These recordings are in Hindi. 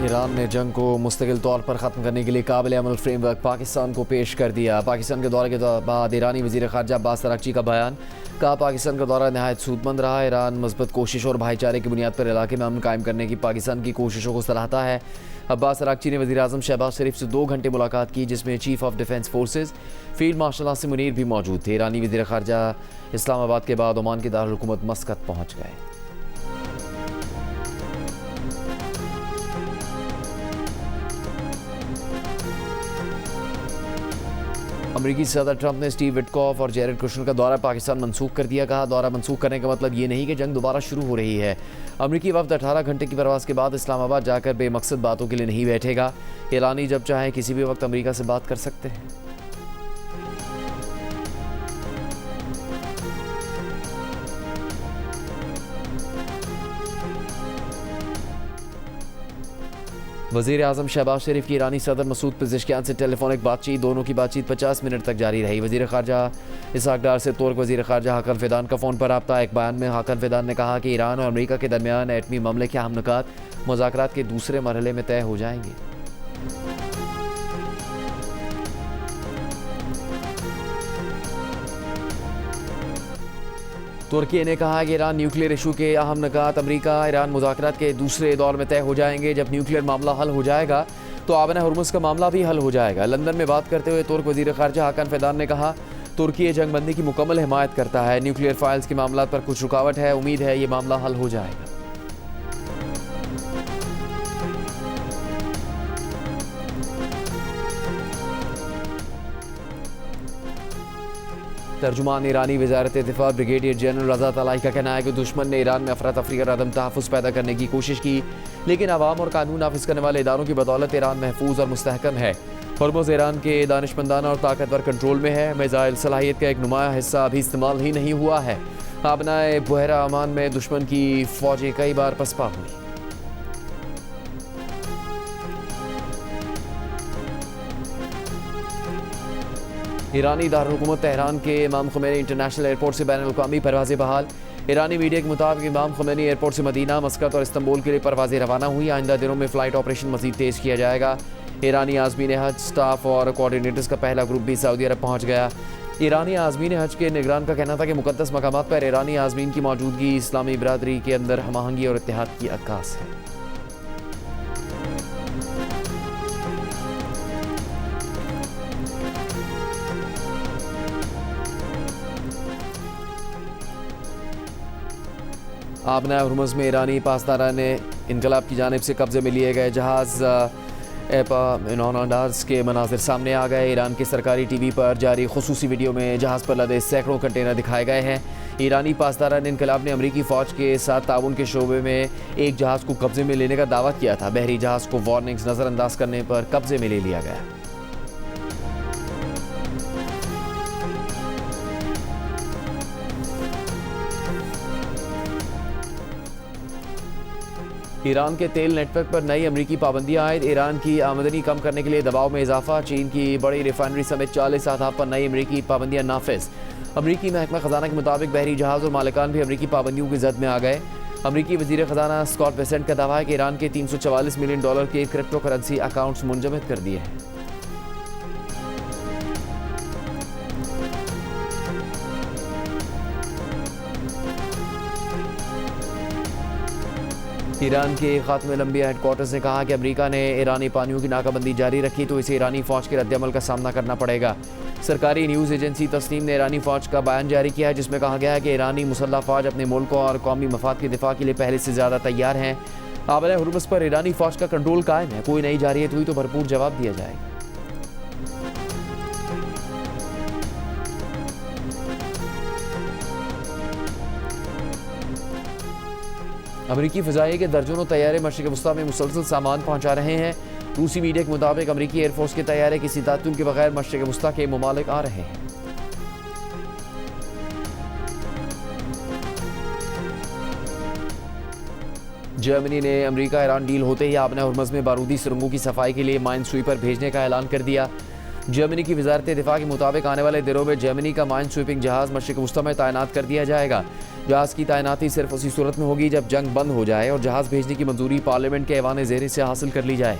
ईरान ने जंग को मुस्तकिल तौर पर ख़त्म करने के लिए काबिल अमल फ्रेमवर्क पाकिस्तान को पेश कर दिया। पाकिस्तान के दौरे के बाद ईरानी वज़ीर ख़ारजा अब्बास अराग़ची का बयान। कहा, पाकिस्तान का दौरा नहायत सूदमंद रहा। ईरान मज़बूत कोशिश और भाईचारे की बुनियाद पर इलाके में अमन कायम करने की पाकिस्तान की कोशिशों को सराहता है। अब्बास अराग़ची ने वज़ीर आज़म शहबाज शरीफ से 2 घंटे मुलाकात की, जिसमें chief of defence forces field marshal Asim Munir भी मौजूद थे। ईरानी वज़ीर ख़ारजा इस्लामाबाद के बाद ओमान के दारुल हुकूमत मस्कत पहुँच गए। अमरीकी सदर ट्रंप ने स्टीव विटकॉफ और जेरेड कुशनर का दौरा पाकिस्तान मनसूख कर दिया। कहा, दौरा मनसूख करने का मतलब ये नहीं कि जंग दोबारा शुरू हो रही है। अमरीकी वफ्द 18 घंटे की परवास के बाद इस्लामाबाद जाकर बेमकसद बातों के लिए नहीं बैठेगा। ईरानी जब चाहे किसी भी वक्त अमरीका से बात कर सकते हैं। वज़ीर आज़म शहबाज शरीफ की ईरानी सदर मसूद पेज़ेश्कियान से टेलीफोनिक बातचीत। दोनों की बातचीत 50 मिनट तक जारी रही। वज़ीर ख़ारजा इसहाक डार से तुर्क वज़ीर ख़ारजा हाकन फ़िदान का फ़ोन पर रब्ता। एक बयान में हाकन फ़िदान ने कहा कि ईरान और अमरीका के दरमियान एटमी मामले के अहम नुकात मुज़ाकरात के दूसरे मरहले में तय हो जाएंगे। तुर्की ने कहा कि ईरान न्यूक्लियर इशू के अहम निकात अमरीका ईरान मुज़ाकरात के दूसरे दौर में तय हो जाएंगे। जब न्यूक्लियर मामला हल हो जाएगा तो आबन हुर्मुज़ का मामला भी हल हो जाएगा। लंदन में बात करते हुए तुर्क वज़ीर ख़ारजा हाकन फ़िदान ने कहा, तुर्की जंगबंदी की मुकम्मल हिमायत करता है। न्यूक्लियर फाइल्स के मामला पर कुछ रुकावट है, उम्मीद है ये मामला हल हो जाएगा। तर्जुमान ईरानी वज़ारत दिफा ब्रिगेडियर जनरल रज़ा तलाई का कहना है कि दुश्मन ने ईरान में अफरा तफरी और अदम तहफ़्फ़ुज़ पैदा करने की कोशिश की, लेकिन अवाम और कानून नाफिज करने वाले इदारों की बदौलत ईरान महफूज और मुस्तहकम है। हुर्मुज़ ईरान के दानिशमंदाना और ताकतवर कंट्रोल में है। मिसाइल सलाहियत का एक नुमाया हिस्सा अभी इस्तेमाल ही नहीं हुआ है। आबनाए बुहरा अमान में दुश्मन की फ़ौजें कई बार पसपा हुई। ईरानी दारुल-हुकूमत तेहरान के इमाम खुमैनी इंटरनेशनल एयरपोर्ट से बैनुल-अक़वामी परवाज़ें बहाल। ईरानी मीडिया के मुताबिक इमाम खुमैनी एयरपोर्ट से मदीना, मस्कत और इस्तांबुल के लिए परवाज़ें रवाना हुई। आइंदा दिनों में फ़्लाइट ऑपरेशन मज़ीद तेज़ किया जाएगा। ईरानी आज़मीन हज स्टाफ और कोऑर्डिनेटर्स का पहला ग्रुप भी सऊदी अरब पहुँच गया। ईरानी आज़मीन हज के निगरान का कहना था कि मुक़द्दस मकामात पर ईरानी आज़मीन की मौजूदगी इस्लामी बिरादरी के अंदर हमआहंगी और इत्तेहाद की अक्कास है। आबना हुर्मुज़ में ईरानी पासदारान इनकलाब की जानिब से कब्ज़े में लिए गए जहाज़ एपामिनोडार्स के मनाजिर सामने आ गए। ईरान के सरकारी टीवी पर जारी खुसूसी वीडियो में जहाज़ पर लदे सैकड़ों कंटेनर दिखाए गए हैं। ईरानी पासदारान इनकलाब ने अमरीकी फ़ौज के साथ ताउन के शोबे में एक जहाज़ को कब्ज़े में लेने का दावा किया था। बहरी जहाज़ को वार्निंग्स नज़रअंदाज करने पर कब्ज़े में ले लिया गया। ईरान के तेल नेटवर्क पर नई अमरीकी पाबंदियां आयद। ईरान की आमदनी कम करने के लिए दबाव में इजाफा। चीन की बड़ी रिफाइनरी समेत 40 अहदाफ पर नई अमरीकी पाबंदियां नाफिज। अमरीकी महकमा खजाना के मुताबिक बहरी जहाज़ और मालिकान भी अमरीकी पाबंदियों की जद में आ गए। अमरीकी वज़ीर खजाना स्कॉट बेसेंट का दावा है कि ईरान के $344 मिलियन के क्रिप्टो करेंसी अकाउंट्स मुंजमद कर दिए हैं। ईरान के खात्मे लंबिया हेडक्वार्टर्स ने कहा कि अमेरिका ने ईरानी पानियों की नाकाबंदी जारी रखी तो इसे ईरानी फ़ौज के रद्दअमल का सामना करना पड़ेगा। सरकारी न्यूज़ एजेंसी तस्नीम ने ईरानी फ़ौज का बयान जारी किया है, जिसमें कहा गया है कि ईरानी मुसल्लह फ़ौज अपने मुल्क और कौमी मफाद के दिफा के लिए पहले से ज़्यादा तैयार हैं। आबना हुर्मुज़ पर ईरानी फ़ौज का कंट्रोल कायम है। कोई नई जारियत हुई तो भरपूर जवाब दिया जाएगा। अमरीकी फ़िज़ाइये के दर्जनों तैयारे मशरिक़ वस्ता में मुसलसल सामान पहुँचा रहे हैं। रूसी मीडिया के मुताबिक अमरीकी एयरफोर्स के तैयारे किसी तातुल के बगैर मशरिक़ वस्ता के ममालिक आ रहे हैं। जर्मनी ने अमरीका ईरान डील होते ही आबना हुर्मुज़ में बारूदी सुरंगों की सफाई के लिए माइन स्वीपर भेजने का ऐलान कर दिया। जर्मनी की वजारत दिफा के मुताबिक आने वाले दिनों में जर्मनी का माइन स्वीपिंग जहाज़ मशरिक़ वस्ता में तैनात कर दिया जाएगा। जहाज़ की तैनाती सिर्फ उसी सूरत में होगी जब जंग बंद हो जाए और जहाज़ भेजने की मंजूरी पार्लियामेंट के ऐवान ज़ेर से हासिल कर ली जाए।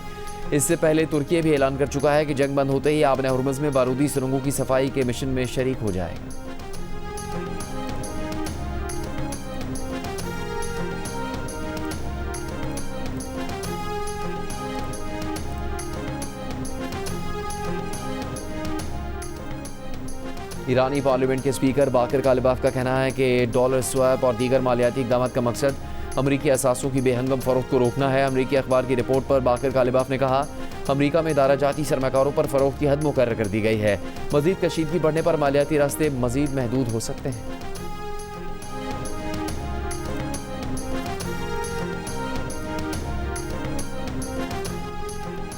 इससे पहले तुर्की भी ऐलान कर चुका है कि जंग बंद होते ही आबने हुर्मुज़ में बारूदी सुरंगों की सफाई के मिशन में शरीक हो जाएगा। ईरानी पार्लियामेंट के स्पीकर बाकर कालिबाफ का कहना है कि डॉलर स्वैप और दीगर मालियाती इक़दाम का मकसद अमरीकी असासों की बेहंगम फरोख्त को रोकना है। अमरीकी अखबार की रिपोर्ट पर बाकर कालिबाफ ने कहा, अमरीका में दाराजाती सरमाकारों पर फरोख्त की हद मुकर्रर कर दी गई है। मजीद कशीदगी बढ़ने पर मालियाती रास्ते मजीद महदूद हो सकते हैं।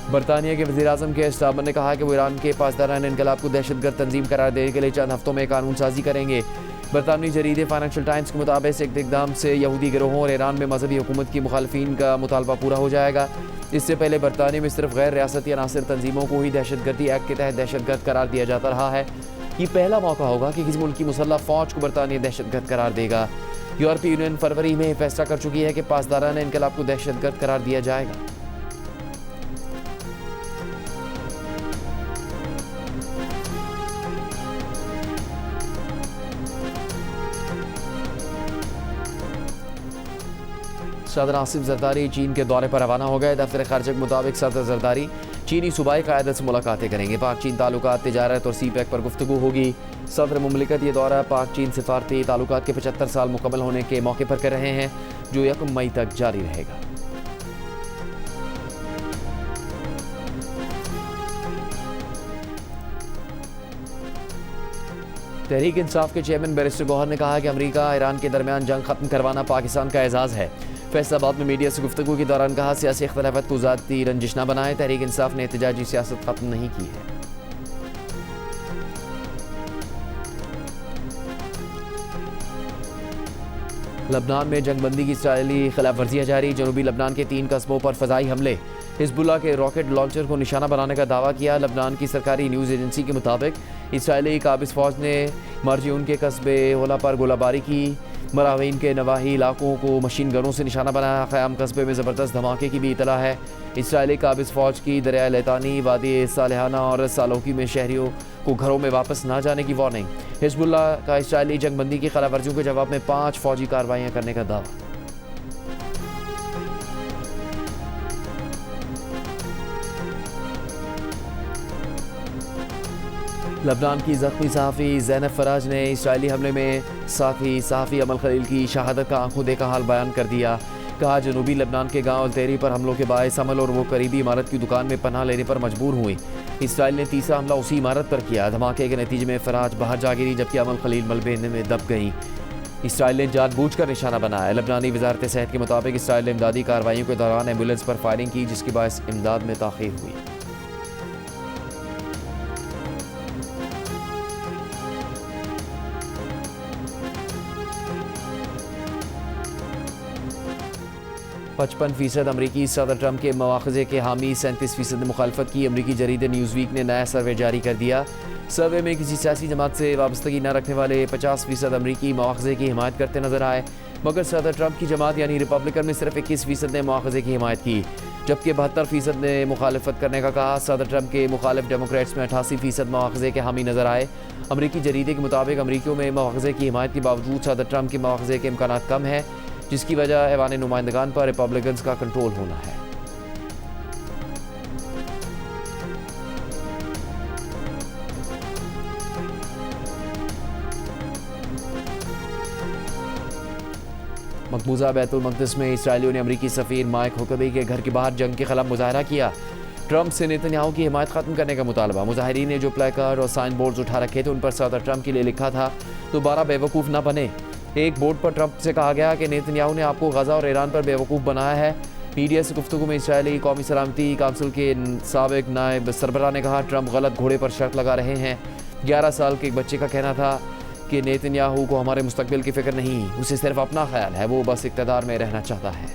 बरतानिया के वज़ीर-ए-आज़म के स्टार्मर ने कहा कि वो ईरान के पासदारान इनकलाब को दहशतगर्द तंजीम करार देने के लिए चंद हफ्तों में कानून साजी करेंगे। बरतानवी जरीदे फाइनेंशियल टाइम्स के मुताबिक इस इक़दाम से यहूदी गिरोहों और ईरान में मजहबी हुकूमत की मुखालफिन का मुतालबा पूरा हो जाएगा। इससे पहले बरतानिया में सिर्फ गैर रियासती अनासर तंजीमों को ही दहशतगर्दी एक्ट के तहत दहशतगर्द करार दिया जाता रहा है। ये पहला मौका होगा कि किसी मुल्क की मुसल्लह फ़ौज को बरतानिया दहशतगर्द करार देगा। यूरोपीय यूनियन फरवरी में फैसला कर चुकी है कि पासदारान इनकलाब को दहशतगर्द करार दिया जाएगा। सदर आसिफ जरदारी चीन के दौरे पर रवाना हो गए। दफ्तर खारजा के मुताबिक सदर जरदारी चीनी सूबाई क़यादत से मुलाकातें करेंगे। पाक चीन ताल्लुकात, तिजारत और CPEC पर गुफ्तगू होगी। सदर मुमलिकत ये दौरा पाक चीन सिफारती ताल्लुकात के 75 साल मुकम्मल होने के मौके पर कर रहे हैं, जो 1 मई तक जारी रहेगा। तहरीक इंसाफ के चेयरमैन बैरिस्टर गौहर ने कहा कि अमरीका ईरान के दरमियान जंग खत्म करवाना पाकिस्तान का एजाज़ है। फैसलाबाद में मीडिया से गुफ्तगू के दौरान कहा, सियासी इख्तलाफात को ज़ाती रंजिश न बनाए। तहरीक इंसाफ ने एहतजाजी सियासत खत्म नहीं की है। लबनान में जंगबंदी की इसराइली खिलाफ वर्जियाँ जारी। जनूबी लबनान के 3 कस्बों पर फ़ज़ाई हमले। हिज़्बुल्लाह के रॉकेट लॉन्चर को निशाना बनाने का दावा किया। लबनान की सरकारी न्यूज़ एजेंसी के मुताबिक इसराइली काबिज़ फ़ौज ने मरजियून के कस्बे होला पर गोलाबारी की। मरावीन के नवाही इलाकों को मशीन गनों से निशाना बनाया। ख़याम कस्बे में ज़बरदस्त धमाके की भी इतला है। इसराइली काबिज़ फ़ौज की दरिया लैतानी, वादी सालेहाना और सालोकी में शहरियों को घरों में वापस ना जाने की वार्निंग। हिज़्बुल्लाह का इसराइली जंगबंदी की खिलाफ वर्जियों के जवाब में 5 फ़ौजी कार्रवाइयाँ करने का दावा। लबनान की ज़ख्मी सहाफ़ी ज़ैनब फराज ने इसराइली हमले में साथी सहाफ़ी अमल खलील की शहादत का आंखों देखा हाल बयान कर दिया। कहा, जनूबी लबनान के गांव अलतेरी पर हमलों के बायस अमल और वो करीबी इमारत की दुकान में पनाह लेने पर मजबूर हुई। इसराइल ने तीसरा हमला उसी इमारत पर किया। धमाके के नतीजे में फराज बाहर जा गिरी, जबकि अमल खलील मलबे में दब गई। इसराइल ने जानबूझकर निशाना बनाया। लबनानी वजारत सेहत के मुताबिक इसराइल ने इमदादी कार्रवाइयों के दौरान एम्बुलेंस पर फायरिंग की, जिसके बायस इमदाद में ताख़ीर हुई। %55 अमरीकी सदर ट्रंप के मवाख़ज़े के हामी, 37% ने मुखालफत की। अमरीकी जरीदे न्यूज़वीक ने नया सर्वे जारी कर दिया। सर्वे में किसी सियासी जमात से वाबस्तगी न रखने वाले 50% अमरीकी मवाख़ज़े की हिमायत करते नजर आए, मगर सदर ट्रंप की जमात यानी रिपब्लिकन में सिर्फ 21% ने मवाख़ज़े की हिमायत की, जबकि 72% ने मुखालफत करने का कहा। सदर ट्रंप के मुखालिफ डेमोक्रेट्स में 88% मवाख़ज़े के हामी नजर आए। अमरीकी जरीदे के मुताबिक अमरीकियों में मवाख़ज़े की हिमायत के बावजूद सदर ट्रंप के मवाख़ज़े के इम्कानात कम है, जिसकी वजह ऐवान नुमाइंदगान पर रिपब्लिकन्स का कंट्रोल होना है। मकबूजा बैतुल मक़दिस में इसराइलियों ने अमरीकी सफ़ीर माइक हुकबी के घर के बाहर जंग के खिलाफ मुजाहरा किया। ट्रंप से नेतन्याहू की हिमायत ख़त्म करने का मुतालबा। मुजाहिरीन ने जो प्लेकार्ड और साइन बोर्ड्स उठा रखे थे, उन पर सदर ट्रंप के लिए लिखा था, दोबारा बेवकूफ़ न बने। एक बोर्ड पर ट्रंप से कहा गया कि नेतन्याहू ने आपको गज़ा और ईरान पर बेवकूफ़ बनाया है। मीडिया से गुफ्तगू में इसराइली कौमी सलामती काउंसिल के साबिक नायब सरबराह ने कहा, ट्रंप गलत घोड़े पर शर्त लगा रहे हैं। 11 साल के एक बच्चे का कहना था कि नेतन्याहू को हमारे मुस्तकबिल की फ़िक्र नहीं, उसे सिर्फ अपना ख्याल है, वो बस इक़्तिदार में रहना चाहता है।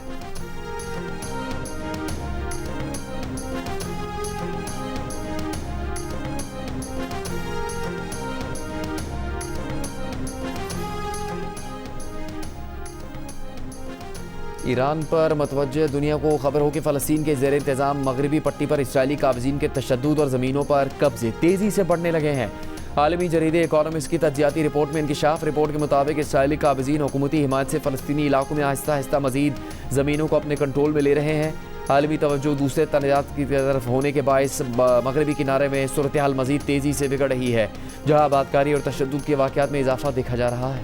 ईरान पर मतवज्जे दुनिया को खबर हो कि फ़लस्तीन के ज़ेर इंतज़ाम मगरबी पट्टी पर इसराइली काबज़ीन के तशद्दुद और ज़मीनों पर कब्ज़े तेज़ी से बढ़ने लगे हैं। आलमी जरीदे इकोनॉमिस्ट की तज्जियाती रिपोर्ट में इंकिशाफ रिपोर्ट के मुताबिक इसराइली काबज़ीन हुकूमती हिमायत से फ़लस्तीनी इलाकों में आहिस्ता आहिस्ता मज़ीद ज़मीनों को अपने कंट्रोल में ले रहे हैं। आलमी तवज्जो दूसरे तनाज़ात की तरफ होने के बायस मगरबी किनारे में सूरत हाल मज़ीद तेज़ी से बिगड़ रही है, जहाँ आबादकारी और तशद्दुद के वाक़यात में इजाफा देखा जा रहा है।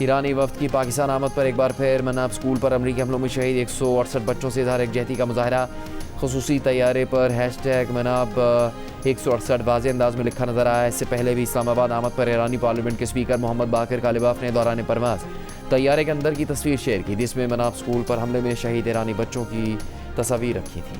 ईरानी वफ्द की पाकिस्तान आमद पर एक बार फिर मनाब स्कूल पर अमरीकी हमलों में शहीद 168 बच्चों से इज़हार यकजहती का मुजाहरा। ख़ुसूसी तैयारे पर हैशटैग मनाब 168 वाज़े अंदाज में लिखा नजर आया। इससे पहले भी इस्लामाबाद आमद पर ईरानी पार्लियामेंट के स्पीकर मोहम्मद बाकिर कालिबाफ ने दौरान परवाज़ तैयारे के अंदर की तस्वीर शेयर की, जिसमें मनाब स्कूल पर हमले में शहीद ईरानी बच्चों की तस्वीर रखी थी।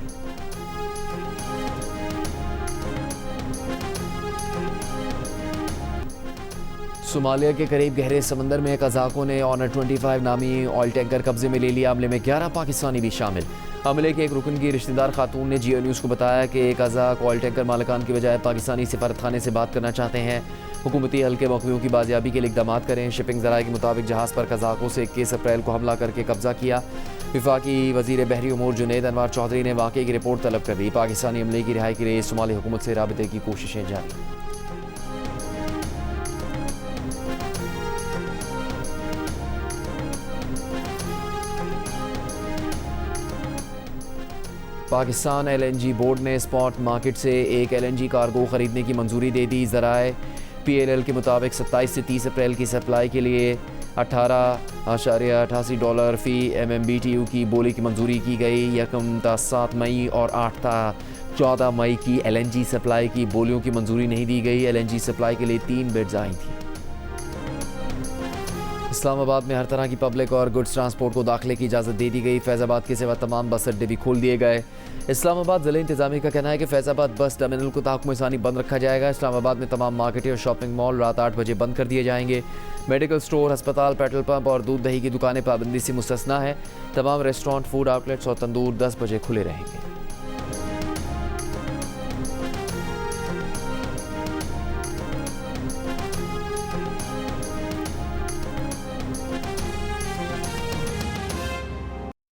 सोमालिया के करीब गहरे समंदर में कज़ाकों ने ऑनर 25 नामी ऑयल टैंकर कब्जे में ले लिया। हमले में 11 पाकिस्तानी भी शामिल। हमले के एक रुकन की रिश्तेदार खातून ने जियो न्यूज़ को बताया कि कज़ाक ऑयल टैंकर मालिकान की बजाय पाकिस्तानी सफारतखाने से बात करना चाहते हैं। हुकूमती हल्के मौक़ियों की बाजियाबी के लिए इक़दामात करें। शिपिंग ज़राए के मुताबिक जहाज़ पर कज़ाकों से 21 अप्रैल को हमला करके कब्जा किया। वफाकी वज़ीर बहरी उमूर जुनैद अनवार चौधरी ने वाक़े की रिपोर्ट तलब कर दी। पाकिस्तानी अमले की रिहाई के लिए सोमाली हुकूमत से राबते की कोशिशें जारी। पाकिस्तान LNG बोर्ड ने स्पॉट मार्केट से एक LNG कार्गो ख़रीदने की मंजूरी दे दी। ज़राए PLL के मुताबिक 27 से 30 अप्रैल की सप्लाई के लिए $18.88 फ़ी MMBTU की बोली की मंजूरी की गई। यकम ta 7 मई और 8 ta 14 मई की LNG सप्लाई की बोलियों की मंजूरी नहीं दी गई। LNG सप्लाई के लिए 3 बिड्स आई थी। इस्लामाबाद में हर तरह की पब्लिक और गुड्स ट्रांसपोर्ट को दाखिले की इजाज़त दे दी गई। फैज़ाबाद के सिवा तमाम बस अड्डे भी खोल दिए गए। इस्लामाबाद ज़िला इंतज़ामिया का कहना है कि फैज़ाबाद बस टर्मिनल को ताक़ुम सानी बंद रखा जाएगा। इस्लामाबाद में तमाम मार्केटें और शॉपिंग मॉल रात 8 बजे बंद कर दिए जाएंगे। मेडिकल स्टोर, अस्पताल, पेट्रोल पंप और दूध दही की दुकानें पाबंदी से मुस्तस्ना है। तमाम रेस्टोरेंट, फूड आउटलेट्स और तंदूर 10 बजे खुले रहेंगे।